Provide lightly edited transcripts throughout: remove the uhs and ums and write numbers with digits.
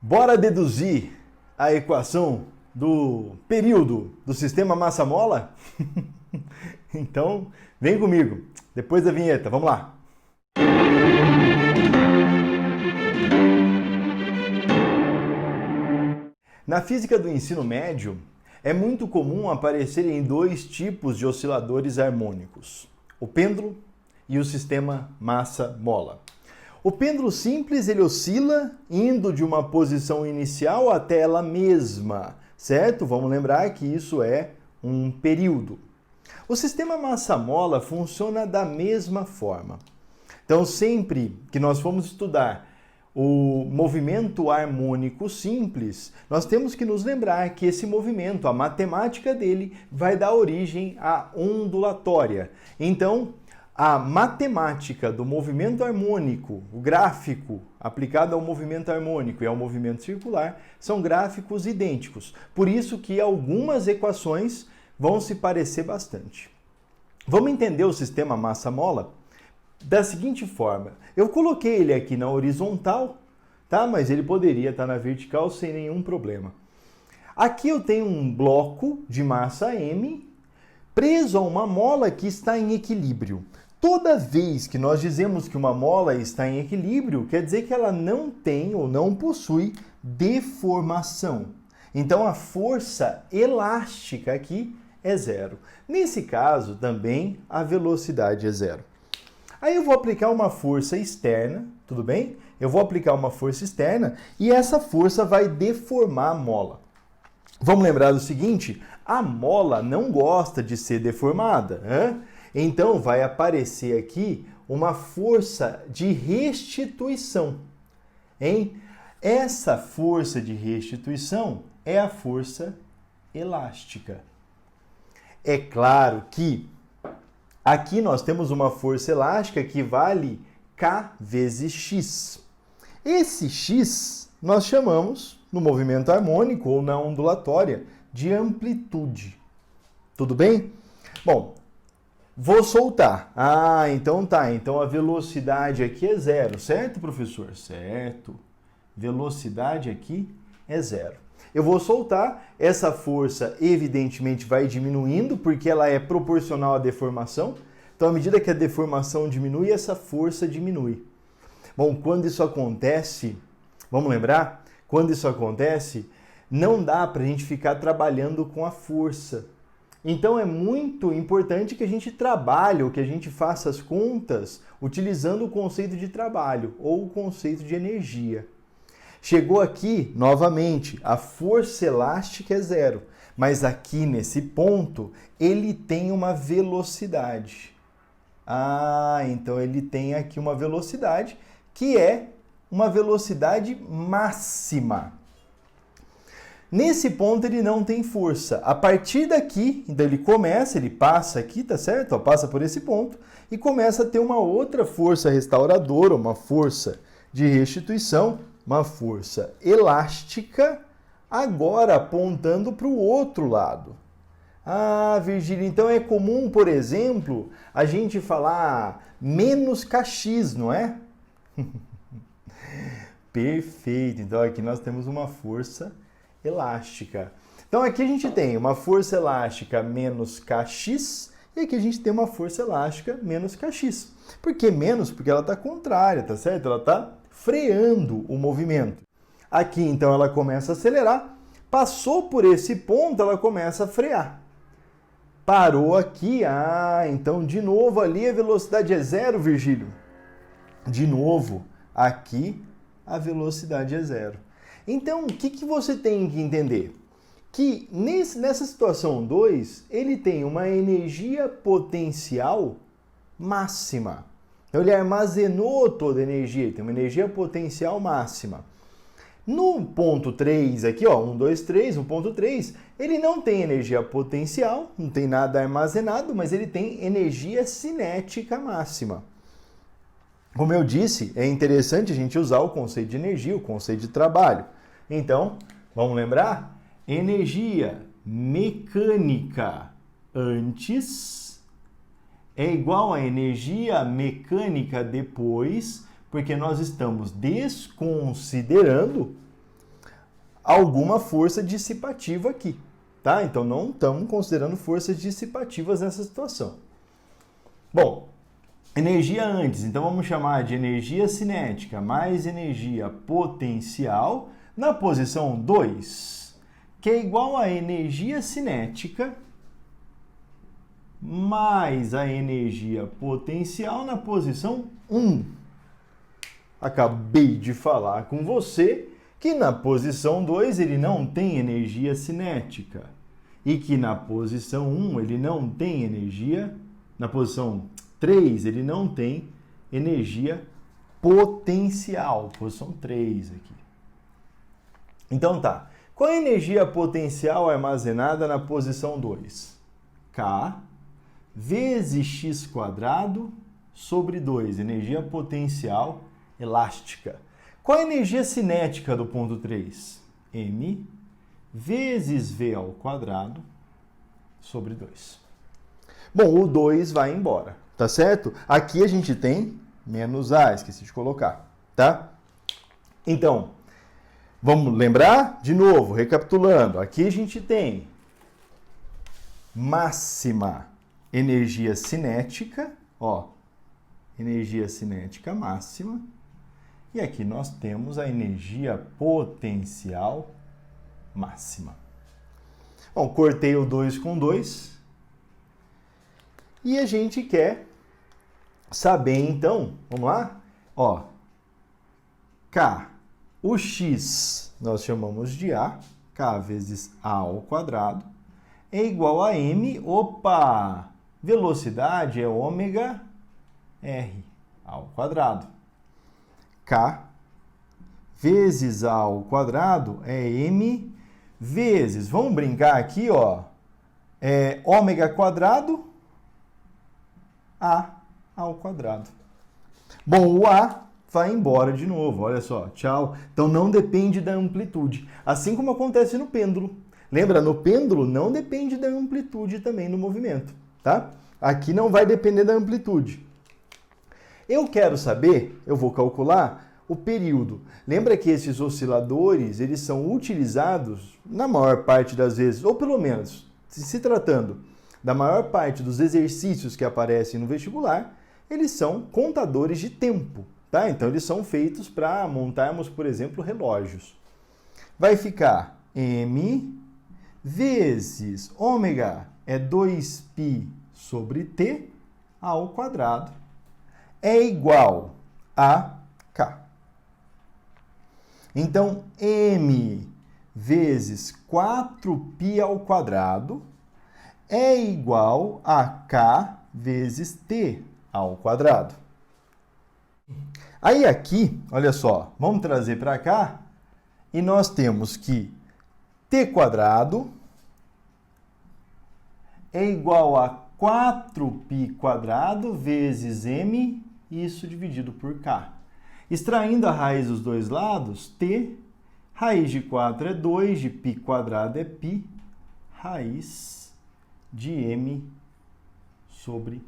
Bora deduzir a equação do período do sistema massa-mola? Então, vem comigo, depois da vinheta, vamos lá! Na física do ensino médio, é muito comum aparecerem dois tipos de osciladores harmônicos, o pêndulo e o sistema massa-mola. O pêndulo simples, ele oscila indo de uma posição inicial até ela mesma, certo? Vamos lembrar que isso é um período. O sistema massa-mola funciona da mesma forma. Então, sempre que nós formos estudar o movimento harmônico simples, nós temos que nos lembrar que esse movimento, a matemática dele, vai dar origem à ondulatória. Então, a matemática do movimento harmônico, o gráfico aplicado ao movimento harmônico e ao movimento circular, são gráficos idênticos. Por isso que algumas equações vão se parecer bastante. Vamos entender o sistema massa-mola da seguinte forma. Eu coloquei ele aqui na horizontal, tá? Mas ele poderia estar na vertical sem nenhum problema. Aqui eu tenho um bloco de massa M preso a uma mola que está em equilíbrio. Toda vez que nós dizemos que uma mola está em equilíbrio, quer dizer que ela não tem ou não possui deformação. Então a força elástica aqui é zero. Nesse caso, também a velocidade é zero. Aí eu vou aplicar uma força externa, tudo bem? Eu vou aplicar uma força externa e essa força vai deformar a mola. Vamos lembrar do seguinte, a mola não gosta de ser deformada, né? Então vai aparecer aqui uma força de restituição, hein? Essa força de restituição é a força elástica. É claro que aqui nós temos uma força elástica que vale K vezes X. Esse X nós chamamos, no movimento harmônico ou na ondulatória, de amplitude. Tudo bem? Bom, vou soltar. Então tá. Então a velocidade aqui é zero, certo, professor? Certo. Velocidade aqui é zero. Eu vou soltar, essa força evidentemente vai diminuindo porque ela é proporcional à deformação. Então, à medida que a deformação diminui, essa força diminui. Bom, quando isso acontece, vamos lembrar? Quando isso acontece, não dá para a gente ficar trabalhando com a força. Então, é muito importante que a gente trabalhe ou que a gente faça as contas utilizando o conceito de trabalho ou o conceito de energia. Chegou aqui, novamente, a força elástica é zero, mas aqui nesse ponto ele tem uma velocidade. Então ele tem aqui uma velocidade que é uma velocidade máxima. Nesse ponto ele não tem força. A partir daqui, então ele passa aqui, tá certo? Passa por esse ponto e começa a ter uma outra força restauradora, uma força de restituição, uma força elástica, agora apontando para o outro lado. Virgílio, então é comum, por exemplo, a gente falar menos kx, não é? Perfeito, então aqui nós temos uma força elástica. Então aqui a gente tem uma força elástica menos kx e aqui a gente tem uma força elástica menos kx. Por que menos? Porque ela está contrária, tá certo? Ela está freando o movimento. Aqui, então, ela começa a acelerar. Passou por esse ponto, ela começa a frear. Parou aqui. Então, de novo, ali a velocidade é zero, Virgílio. De novo, aqui a velocidade é zero. Então, o que você tem que entender? Que nessa situação 2, ele tem uma energia potencial máxima. Então, ele armazenou toda a energia, tem uma energia potencial máxima. No ponto 3 aqui, 1, 2, 3, no ponto 3, ele não tem energia potencial, não tem nada armazenado, mas ele tem energia cinética máxima. Como eu disse, é interessante a gente usar o conceito de energia, o conceito de trabalho. Então, vamos lembrar? Energia mecânica antes é igual a energia mecânica depois, porque nós estamos desconsiderando alguma força dissipativa aqui, tá? Então não estamos considerando forças dissipativas nessa situação. Bom, energia antes, então vamos chamar de energia cinética mais energia potencial na posição 2, que é igual a energia cinética mais a energia potencial na posição 1. Acabei de falar com você que na posição 2 ele não tem energia cinética e que na posição 1 ele não tem energia, na posição 3 ele não tem energia potencial, posição 3 aqui. Então tá, qual é a energia potencial armazenada na posição 2? K vezes x² sobre 2, energia potencial elástica. Qual a energia cinética do ponto 3? M vezes V² sobre 2. Bom, o 2 vai embora, tá certo? Aqui a gente tem menos A, esqueci de colocar, tá? Então, vamos lembrar? De novo, recapitulando. Aqui a gente tem máxima energia cinética, ó, energia cinética máxima. E aqui nós temos a energia potencial máxima. Bom, cortei o 2 com 2. E a gente quer saber, então, vamos lá? Ó, K, o X nós chamamos de A, K vezes A ao quadrado, é igual a M, opa, velocidade é ômega R ao quadrado. K vezes A ao quadrado é M vezes, vamos brincar aqui, ó, é ômega quadrado A ao quadrado. Bom, o A vai embora de novo, olha só, tchau. Então não depende da amplitude, assim como acontece no pêndulo. Lembra, no pêndulo não depende da amplitude também no movimento, tá? Aqui não vai depender da amplitude. Eu quero saber, eu vou calcular o período. Lembra que esses osciladores, eles são utilizados na maior parte das vezes, ou pelo menos, se tratando da maior parte dos exercícios que aparecem no vestibular, eles são contadores de tempo, tá? Então eles são feitos para montarmos, por exemplo, relógios. Vai ficar M vezes ômega é 2π sobre t ao quadrado é igual a K. Então, M vezes 4π ao quadrado é igual a K vezes T ao quadrado. Aí aqui, olha só, vamos trazer para cá e nós temos que T quadrado é igual a 4π quadrado vezes M, isso dividido por K. Extraindo a raiz dos dois lados, T, raiz de 4 é 2, de π quadrado é π, raiz de M sobre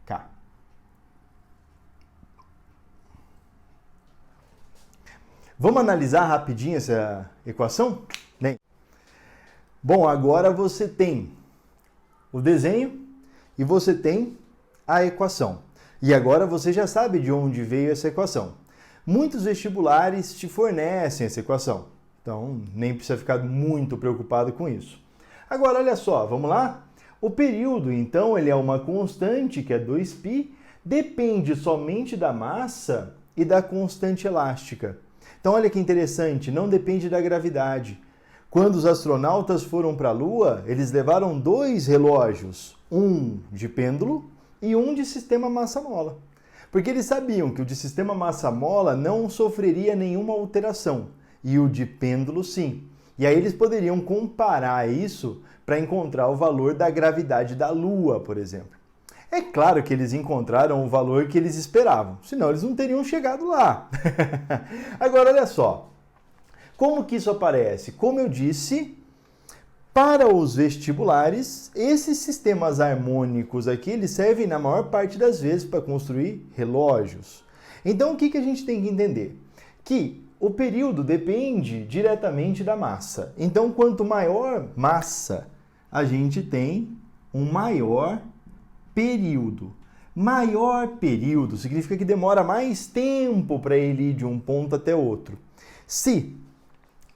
K. Vamos analisar rapidinho essa equação? Bem, bom, agora você tem o desenho e você tem a equação. E agora você já sabe de onde veio essa equação. Muitos vestibulares te fornecem essa equação, então nem precisa ficar muito preocupado com isso. Agora, olha só, vamos lá? O período, então, ele é uma constante, que é 2π, depende somente da massa e da constante elástica. Então, olha que interessante, não depende da gravidade. Quando os astronautas foram para a Lua, eles levaram 2 relógios, um de pêndulo e um de sistema massa-mola. Porque eles sabiam que o de sistema massa-mola não sofreria nenhuma alteração, e o de pêndulo sim. E aí eles poderiam comparar isso para encontrar o valor da gravidade da Lua, por exemplo. É claro que eles encontraram o valor que eles esperavam, senão eles não teriam chegado lá. Agora, olha só, como que isso aparece? Como eu disse, para os vestibulares, esses sistemas harmônicos aqui, eles servem na maior parte das vezes para construir relógios. Então, o que a gente tem que entender? Que o período depende diretamente da massa. Então, quanto maior massa a gente tem, um maior período. Maior período significa que demora mais tempo para ele ir de um ponto até outro. Se,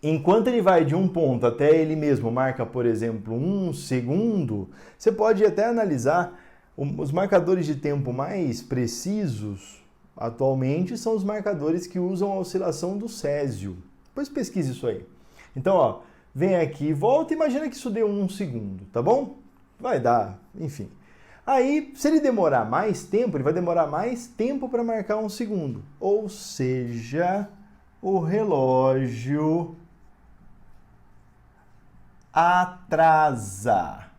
enquanto ele vai de um ponto até ele mesmo marca, por exemplo, 1 segundo, você pode até analisar os marcadores de tempo mais precisos atualmente são os marcadores que usam a oscilação do Césio. Depois pesquise isso aí. Então, ó, vem aqui, volta e imagina que isso deu 1 segundo, tá bom? Vai dar, enfim. Aí, se ele demorar mais tempo, ele vai demorar mais tempo para marcar 1 segundo. Ou seja, o relógio atrasa.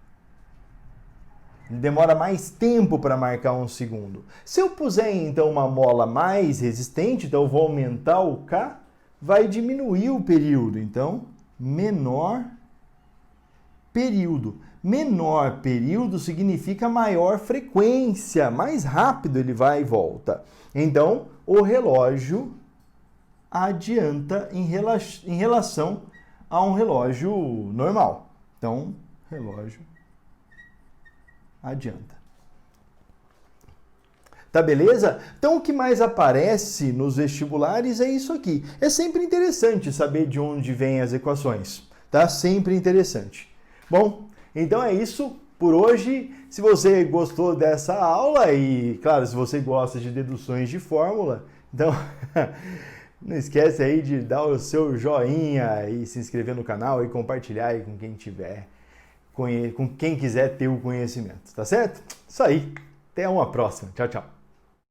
Ele demora mais tempo para marcar 1 segundo. Se eu puser então uma mola mais resistente, então eu vou aumentar o K, vai diminuir o período. Então, menor período. Menor período significa maior frequência, mais rápido ele vai e volta. Então, o relógio adianta em relação a um relógio normal. Então, relógio adianta. Tá beleza? Então o que mais aparece nos vestibulares é isso aqui. É sempre interessante saber de onde vêm as equações, tá? Sempre interessante. Bom, então é isso por hoje. Se você gostou dessa aula e, claro, se você gosta de deduções de fórmula, então não esquece aí de dar o seu joinha e se inscrever no canal e compartilhar aí com quem tiver, com quem quiser ter o conhecimento, tá certo? Isso aí. Até uma próxima. Tchau, tchau.